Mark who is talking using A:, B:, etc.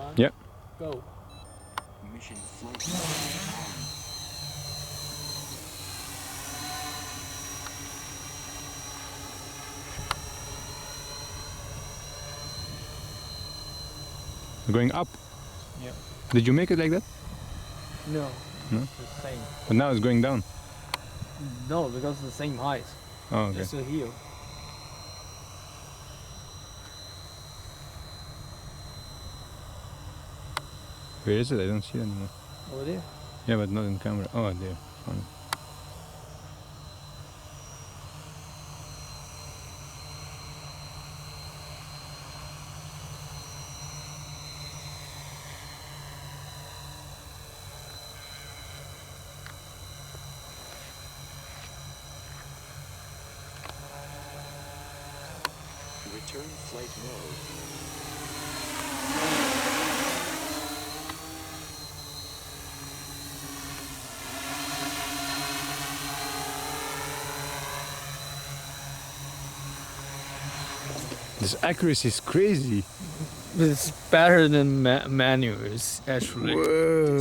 A: One.
B: Yep.
A: Go.
C: Mission flight mode on.
B: Going up.
A: Yep.
B: Did you make it like that?
A: No.
B: No?
A: It's the same.
B: But now it's going down.
A: No, because it's the same height.
B: Oh, okay.
A: It's a hill.
B: Where is it? I don't see it anymore.
A: Over there.
B: Yeah, but not in camera. Oh, there. Found it.
C: Return flight mode.
B: This accuracy is crazy.
A: It's better than manuals, actually.
B: Whoa.